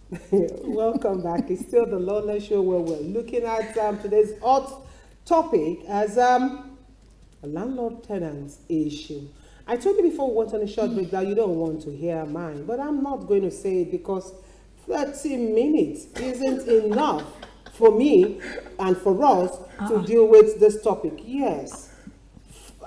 Welcome back. It's still the Lawless Show where we're looking at today's hot topic as a landlord-tenants issue. I told you before we went on a short break that you don't want to hear mine, but I'm not going to say it because 30 minutes isn't enough for me and for us to deal with this topic. Yes.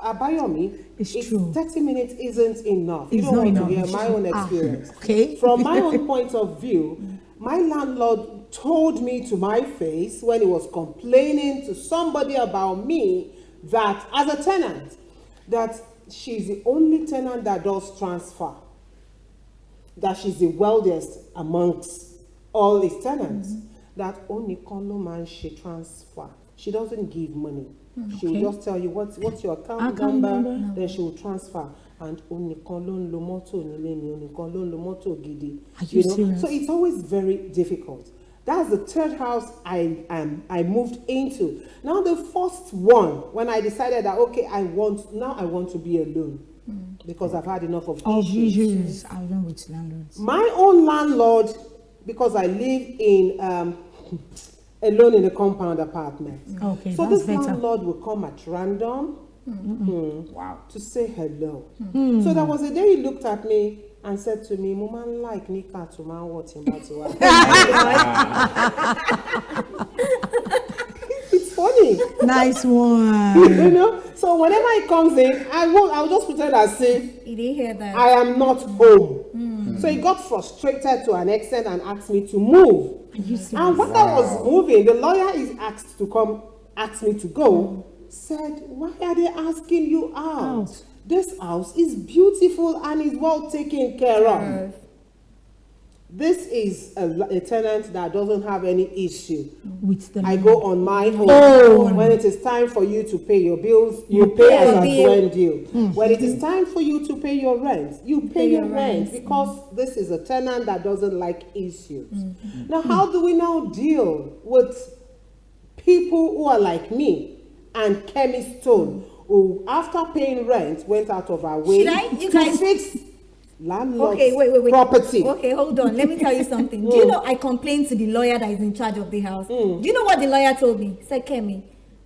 Abayomi, it's true. 30 minutes isn't enough. It's you don't want enough. to hear my own experience. Okay. From my own point of view, my landlord told me to my face when he was complaining to somebody about me that as a tenant, that she's the only tenant that does transfer. That she's the wealthiest amongst all his tenants. That only condo man she transfer. She doesn't give money. She will just tell you what's your account number, then she will transfer. And only kolon lomoto nileni, only kolon lomoto gidi. You know? So it's always very difficult. That's the third house I moved into. Now the first one, when I decided that okay, I want to be alone. Because I've had enough of issues. I don't with landlords. My own landlord, because I live in alone in a compound apartment. Okay, so that's this better. landlord will come at random Wow. to say hello. So there was a day he looked at me and said to me, "Woman like Nika to man what in that one." It's funny. Nice one. You know? So whenever he comes in, I'll just pretend as if You didn't hear that? I am not home. So he got frustrated to an extent and asked me to move. And when I was moving, the lawyer is asked to come, asked me to go, said, "Why are they asking you out? This house is beautiful and is well taken care of." This is a tenant that doesn't have any issue. With the I go on my own. When it is time for you to pay your bills, you pay as a when due. When it is time for you to pay your rent, you pay your rent because this is a tenant that doesn't like issues. Now, how do we now deal with people who are like me and Kemi Stone, who after paying rent went out of our way to fix landlord's property? Okay, hold on. Let me tell you something. Do you know I complained to the lawyer that is in charge of the house? Do you know what the lawyer told me? He said, "Kemi,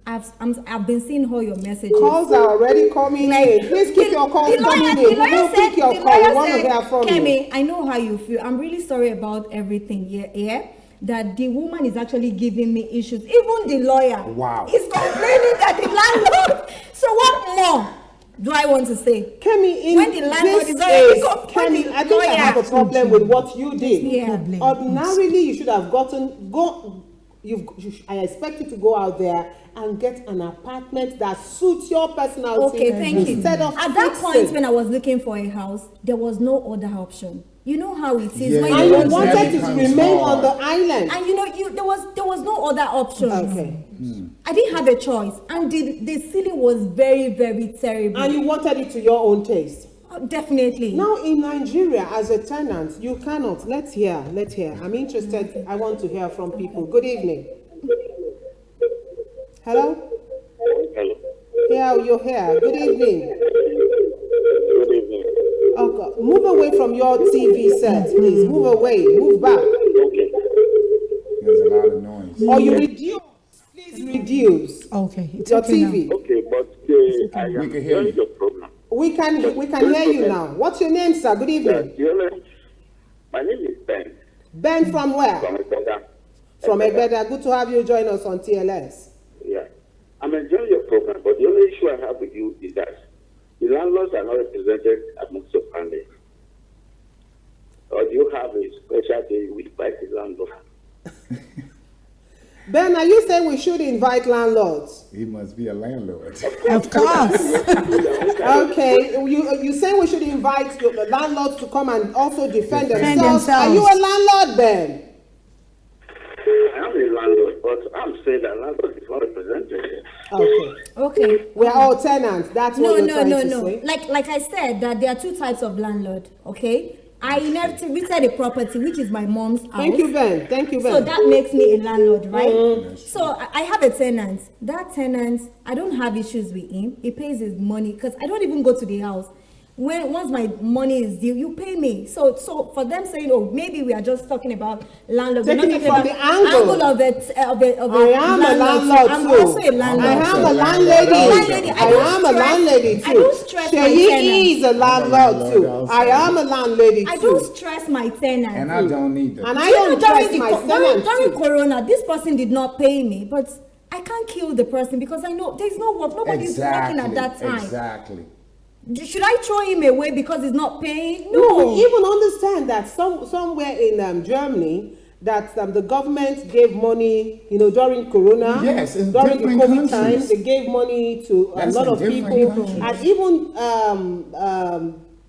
I've been seeing all your messages. Calls are already coming in. Please keep your calls coming in. We will pick your call. We want to hear from you." Kemi, I know how you feel. I'm really sorry about everything. Yeah. That the woman is actually giving me issues. Even the lawyer is complaining that the landlord. So what more do I want to say? Kemi, when the landlord is already Kemi, I think I have a problem with what you did. Yeah. Ordinarily, you should have I expect you to go out there and get an apartment that suits your personality. Okay, thank you. Instead of at that point when I was looking for a house, there was no other option. You know how it is when and you you wanted to remain on the island. And you know, there was no other option. Okay. I didn't have a choice, and the ceiling was very, very terrible. And you wanted it to your own taste. Definitely. Now in Nigeria, as a tenant, you cannot. Let's hear. I'm interested. I want to hear from people. Good evening. Hello? Hello. Yeah, you're here. Good evening. Good evening. Okay. Move away from your TV set, please. Move away. Move back. Okay. There's a lot of noise. Or you reduce. Please reduce. Okay. It's your okay TV. now. Okay, but I am can hear you. your program. We can hear you now. What's your name, sir? Good evening. My name is Ben. Ben from where? From Egbeda. From Egbeda. Good to have you join us on TLS. Yeah. I'm enjoying your program, but the only issue I have with you is that the landlords are not represented amongst your family. Or do you have a special day with the landlord? Ben, are you saying we should invite landlords? He must be a landlord. Of course. Okay, you say we should invite the landlords to come and also defend themselves. Are you a landlord, Ben? I am a landlord, but I'm saying that landlord is not represented. Okay. We're all tenants. That's what you're trying to say. Like I said, that there are two types of landlord. Okay. I inherited a property which is my mom's house. Thank you, Ben. So that makes me a landlord, right? So I have a tenant. That tenant, I don't have issues with him. He pays his money because I don't even go to the house. once my money is due, you pay me. So for them saying, oh, maybe we are just talking about landlord. We're not Taking it talking from about the angle of a I am a landlord I'm too. also a landlord. I am a Landlady, landlady. I I don't am a stress- landlady too. I don't stress my Sheyi tenants. is a landlord landlord too. also. I am a landlady I too. don't stress my tenants. And I don't need And that. I Do you know don't trust during my during tenants too. Corona, this person did not pay me, but I can't kill the person because I know there's no work. Nobody's working at that time. Exactly. Should I throw him away because he's not paying? No, No. we even understand that somewhere in Germany that the government gave money, during Corona, Yes, in during the different COVID countries. time, they gave money to a That's lot in of different people, countries. and even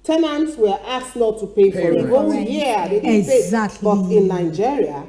tenants were asked not to pay for Pay it. rent. Oh yeah, they didn't Exactly. pay. But in Nigeria,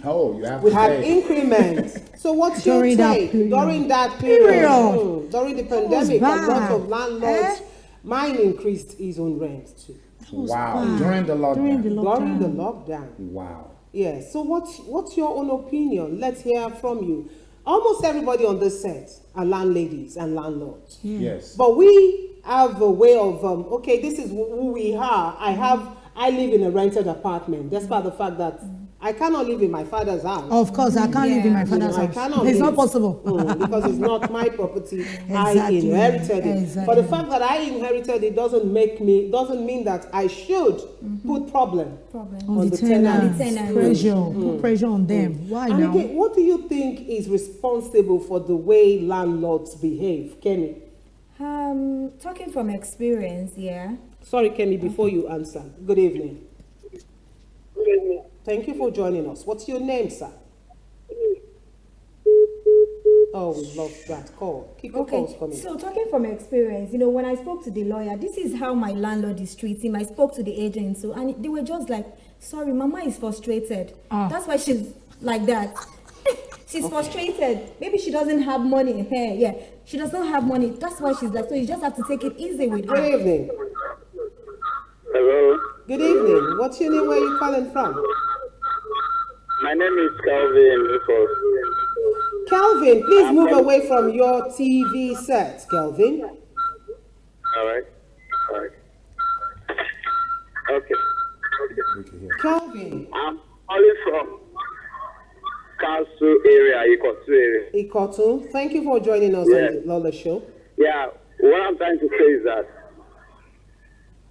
Oh, you have we to had pay. increments. So what's your During that take period. during that period? Period. During the was pandemic, a lot bad. of landlords, mine increased his own rent too. Wow. bad. During the lockdown. During the During the lockdown. lockdown. Wow. Yes. So what's your own opinion? Let's hear from you. Almost everybody on this set are landladies and landlords. Yes. But we have a way of okay, this is who we are. I live in a rented apartment, despite the fact that I cannot live in my father's house. Of course, I can't live in my Yeah. father's I house. cannot It's not live. possible. Because it's not my property. I Exactly. inherited it. Exactly. But the fact that I inherited it doesn't mean that I should put problem On the tenant. tenants, pressure, put pressure on them. Why And now? again, what do you think is responsible for the way landlords behave, Kemi? Talking from experience, yeah. Sorry, Kemi, before you answer. Good evening. Thank you for joining us. What's your name, sir? Oh, we lost that call. Keep your calls Okay, coming. so talking from experience, when I spoke to the lawyer, this is how my landlord is treating him. I spoke to the agent, so and they were just like, sorry, mama is frustrated. That's why she's like that. She's frustrated. Maybe she doesn't have money in her. Yeah, she does not have money. That's why she's like, so you just have to take it easy with Good her. evening. Hello, Good evening. What's your name? Where are you calling from? my name is Calvin. Calvin, please move away from your TV set, Calvin. All right. Okay. We can hear. Calvin, I'm calling from Council area, Ikotu area. Ikotu, thank you for joining us Yeah. on the Lola Show. Yeah, what I'm trying to say is that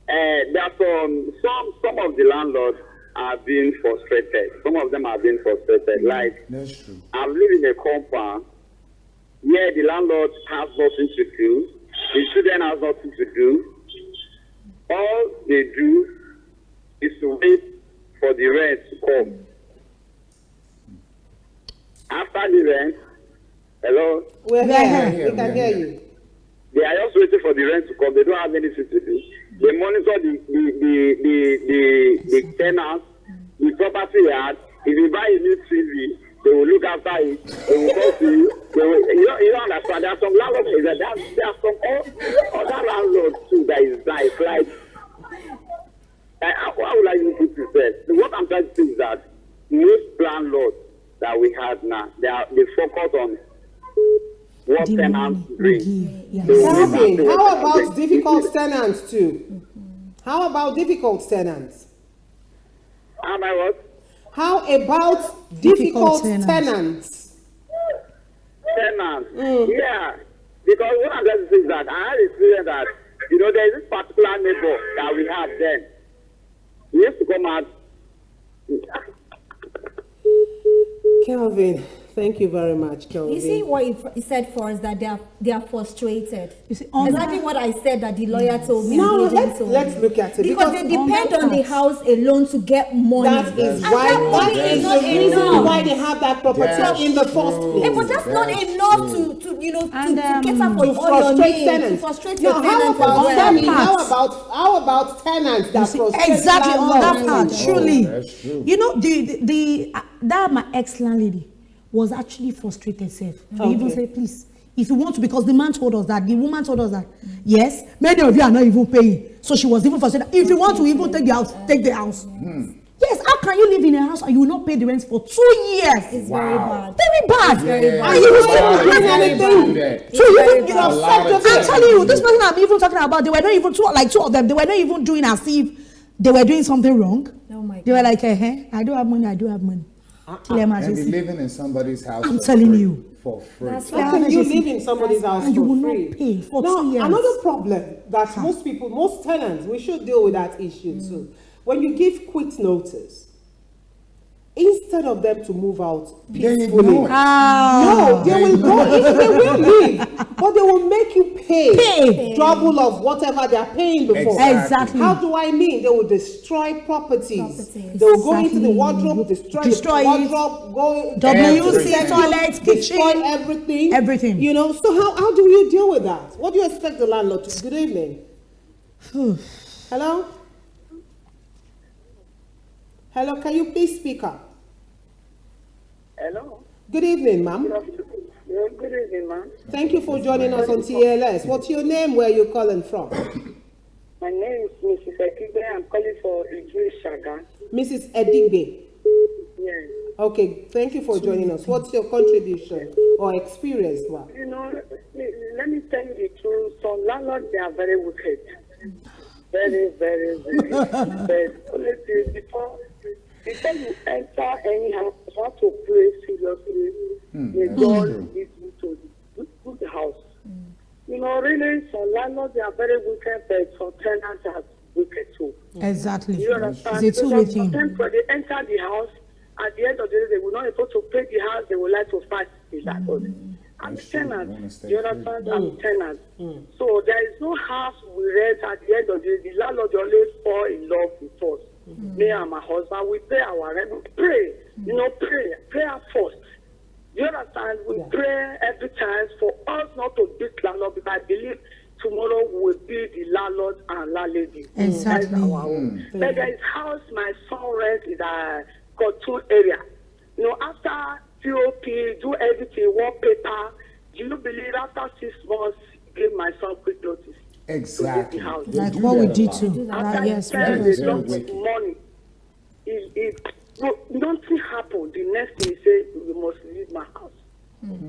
there are some of the landlords are being frustrated. Some of them are being frustrated. Like, That's true. I live in a compound where the landlord has nothing to do, the student has nothing to do. All they do is to wait for the rent to come. After the rent, hello, We're here. here, We can we're hear here. you. they are just waiting for the rent to come. They don't have anything to do. They monitor the tenants, the property yard. If you buy a new TV, they will look after it. They will talk to you. You don't understand. There are some landlords that there are some other landlords too that is like how would I even put this? What I'm trying to say is that most landlords that we have now, they focus on what The tenants money we bring. give, yes. They will Calvin, look after how what about tenants bring. difficult tenants too? How about difficult tenants? Am I what? How about difficult tenants. tenants? Tenants. Yeah. Because what I'm trying to say is that I had experienced that, there is this particular neighbor that we have then. He used to come out. Kelvin, thank you very much, Kelvin. You see what he said for us, that they are frustrated. You see, Exactly what I said that the lawyer told me. Now and the agent told let's me. look at it Because they because depend on on the that house alone to get money. that is And why that money that is is not the reason enough. why they have that property That's in the first true. place. But that's not That's enough true. to And, cater for To all your frustrate needs, tenants. to frustrate Now, your tenants as how well. about how about tenants that frustrate exactly on that landlords? part. Oh, Truly, that's true. that my ex-landlady was actually frustrated self. They Okay. even say, please, if you want to, because the man told us that, the woman told us that, yes, many of you are not even paying. So she was even frustrated. If you want to even take the house, take the house. Yes, how can you live in a house and you will not pay the rent for 2 years? It's very Wow. bad. Very bad. very bad. And you will still Wow. not doing Yeah. anything. That. So you very don't, you bad. know, A lot of I'm telling you, this things. person I'm even talking about, they were not even two of them. They were not even doing as if they were doing something wrong. Oh my They were God. like, I don't have money. I don't have money. And be living in somebody's house. I'm for telling free, you. For free. That's How can you live in somebody's house And you for will not free? pay for Now, 2 years. another problem that most tenants, we should deal with that issue too. When you give quit notice, instead of them to move out They peacefully, ignore it. no, they will go. They will leave, but they will make you pay double of whatever they are paying before. Exactly. How do I mean? They will destroy properties. Properties. They will go into the Exactly. wardrobe, destroy Destroy the it. wardrobe, go WC, Everything. toilets, destroy kitchen, everything. everything. You know. So how do you deal with that? What do you expect the landlord to? Good evening. Hello. Hello. Can you please speak up? Hello. Good evening, ma'am. Good evening, ma'am. Thank you for joining us on TLS. What's your name? Where are you calling from? My name is Mrs. Ekibe. I'm calling for Idris Shaga. Mrs. Edigbe. Yes. Okay, thank you for joining us. What's your contribution or experience? Wow. You know, let me tell you the truth. Some landlords, they are very wicked. Very, very wicked. But honestly, before you enter any house, you have to pray seriously. May That's God true. lead you to the house. You know, really, some landlords, they are very wicked, but some tenants are wicked too. Exactly. You understand? It's a two-way Because thing. sometimes when they enter the house, at the end of the day, they will not be able to pay the house. They would like to fight the landlord. I'm a That's true. You wanna tenant. stay You free. understand? I'm a tenant. So there is no house we rent. At the end of the day, the landlord always fall in love with us. Me and my husband, we pay our rent. We pray. You know, prayer first. You understand? We pray every time for us not to beat landlord, because I believe tomorrow will be the landlord and landlady. Exactly. That's our own. But there is house my son rent in the Cotton area. You know, after POP, do everything, wallpaper. Do you believe after 6 months, give my son quick notice? Exactly. To leave the house. They Like do what we that a did lot. too. After Yes, he we spends do. a Very lot of wicked. money, nothing happened. The next thing he said, we must leave my house.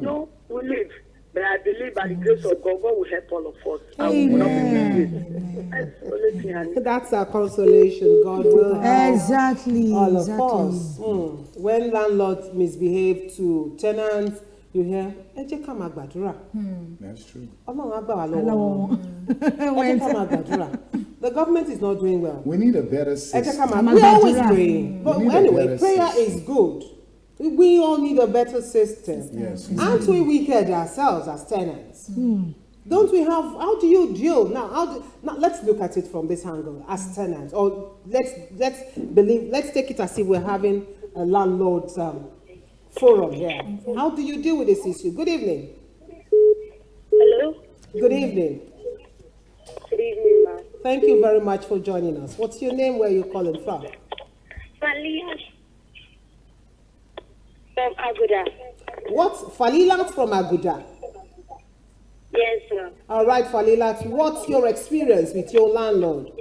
No, we leave. But I believe by the grace of God, God will help all of us. And we will not be mistaken. That's the only thing I need. That's our consolation. God will help Exactly. all of Exactly. us. When landlords misbehave to tenants, you hear, ẹ jẹ́ ká máa gbàdúrà. That's true. Ọlọ́run á gbà wá lọ́wọ́ wọn. Ẹ jẹ́ ká máa gbàdúrà. The government is not doing well. We need a better Ẹ jẹ́ system. ká máa. Máa We're always gbàdúrà. praying. But We need a anyway, better prayer system. is good. We all need a better system. Yes. Aren't we wicked ourselves as tenants? Don't we have? How do you deal now? Now let's look at it from this angle as tenants, or let's take it as if we're having a landlord's forum here. How do you deal with this issue? Good evening. Hello? Good evening. Good evening, ma'am. Thank you very much for joining us. What's your name? Where are you calling from? Falias from Aguda. What? Falilat from Aguda. Yes, ma'am. All right, Falilat. What's your experience with your landlord?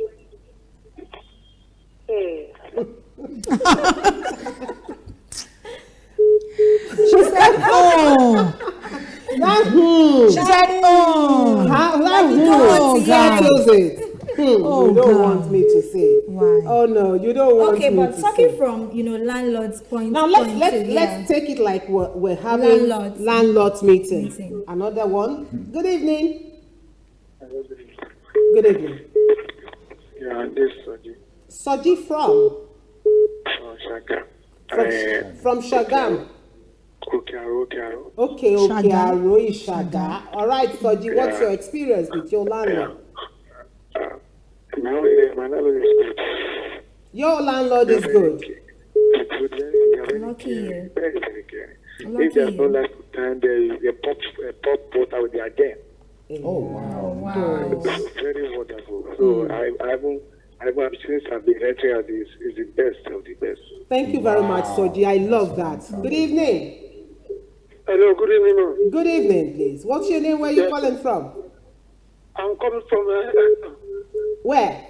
She said, oh. She said, oh. Who settles it? Oh, you don't God. want me to say. Why? Oh no, you don't want Okay, me but to talking say. from landlord's point. Now point let's of view, let's take it like we're having Landlords. meeting. Meeting. Another one. Good evening. Good evening. Yeah, this is Soji from Shaka. from Shagam. Okiaro. Okay, Shaga. Aroi Shaga. All right, Soji, what's your experience with your landlord? My landlord is good. Your landlord is good. Lucky you. Very, very caring. Lucky If there's no you. life to time, they pop water with their game. Oh, wow. Wow. Very wonderful. So I haven't since I've been renting at this is the best of the best. Thank you very much, Soji. I love that. Good evening. Hello, good evening, ma'am. Good evening, please. What's your name? Where are you calling from? I'm coming from Where?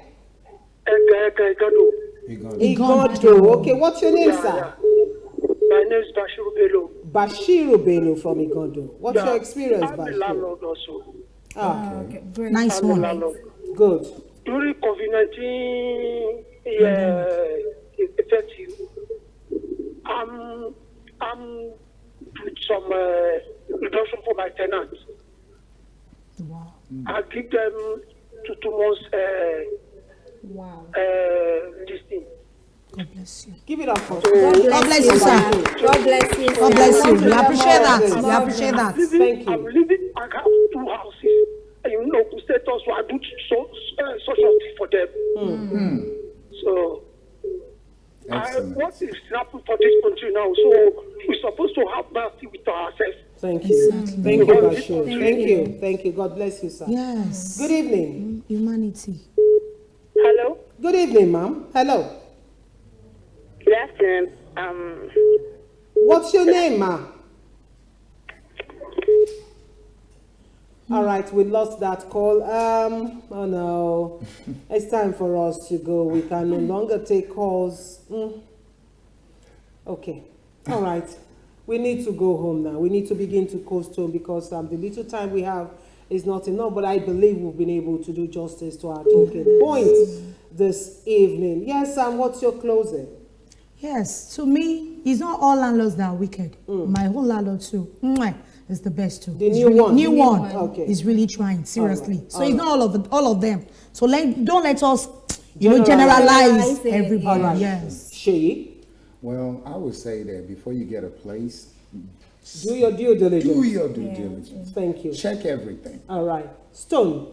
Ekado. Igondo. Okay, what's your name, sir? My name is Bashiru Bello. Bashiru Bello from Igondo. What's your experience, I'm a Bashiru? landlord also. Okay, great. Nice I'm a one. landlord. Good. During COVID-19 effective, I'm with some reduction for my tenants. Wow. I give them 2 months Wow. this thing. God bless you. Give it up for God bless you, sir. God bless you. God bless you. We appreciate that. Yes. We appreciate that. Thank I'm you. living, I have 2 houses. And you know, status, so I do social for them. So, Excellent. what is happening for this country now? So, we're supposed to have mercy with ourselves. Thank you. Thank you, Bashiru. Thank you. Thank you. God bless you, sir. Yes. Good evening. Humanity. Hello. Good evening, ma'am. Hello. Good afternoon. What's your name, ma? All right, we lost that call. Oh no, it's time for us to go. We can no longer take calls. Okay, all right. We need to go home now. We need to begin to coast home because the little time we have is not enough. But I believe we've been able to do justice to our talking points this evening. Yes, Sam, what's your closing? Yes, to me, it's not all landlords that are wicked. My whole landlord too. Is the best too. The It's new really, one. New The new one. one. Okay. Is really trying seriously. All right. So it's not all of them. So don't let us, Generalize. generalize it. everybody. All right. Yes. Sheyi, Well, I would say that before you get a place, do your due diligence. do your due diligence. Thank you. Check everything. All right. Stone.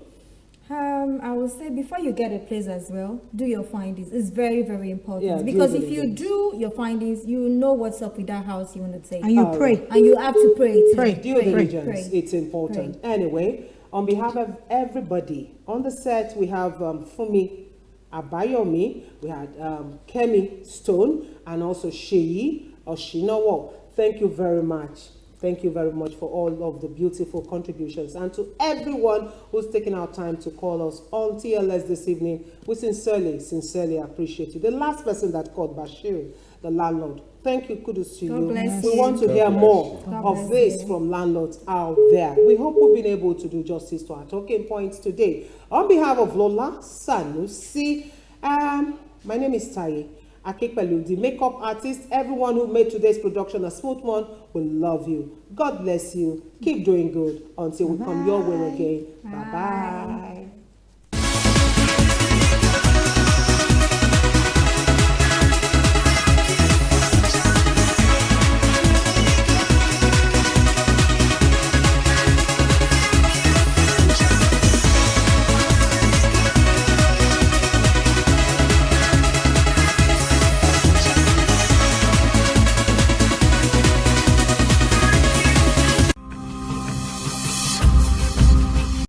I would say before you get a place as well, do your findings. It's very, very important. Yeah, because due if you diligence. do your findings, you know what's up with that house you want to take. And you All pray. right. And you have to pray too. Pray. Due Pray. diligence, Pray. it's important. Anyway, on behalf of everybody on the set, we have Fumi Abayomi, we had Kemi Stone, and also Sheyi Oshinowo. Thank you very much. Thank you very much for all of the beautiful contributions. And to everyone who's taken our time to call us on TLS this evening, we sincerely appreciate you. The last person that called, Bashir, the landlord, thank you, kudos to God you. bless We you. want to God hear bless more you. God of bless this you. from landlords out there. We hope we've been able to do justice to our talking points today. On behalf of Lola Sanusi, my name is Taye Akekpelu, the makeup artist. Everyone who made today's production a smooth one, we love you. God bless you. Keep doing good until we come your way again. Bye-bye.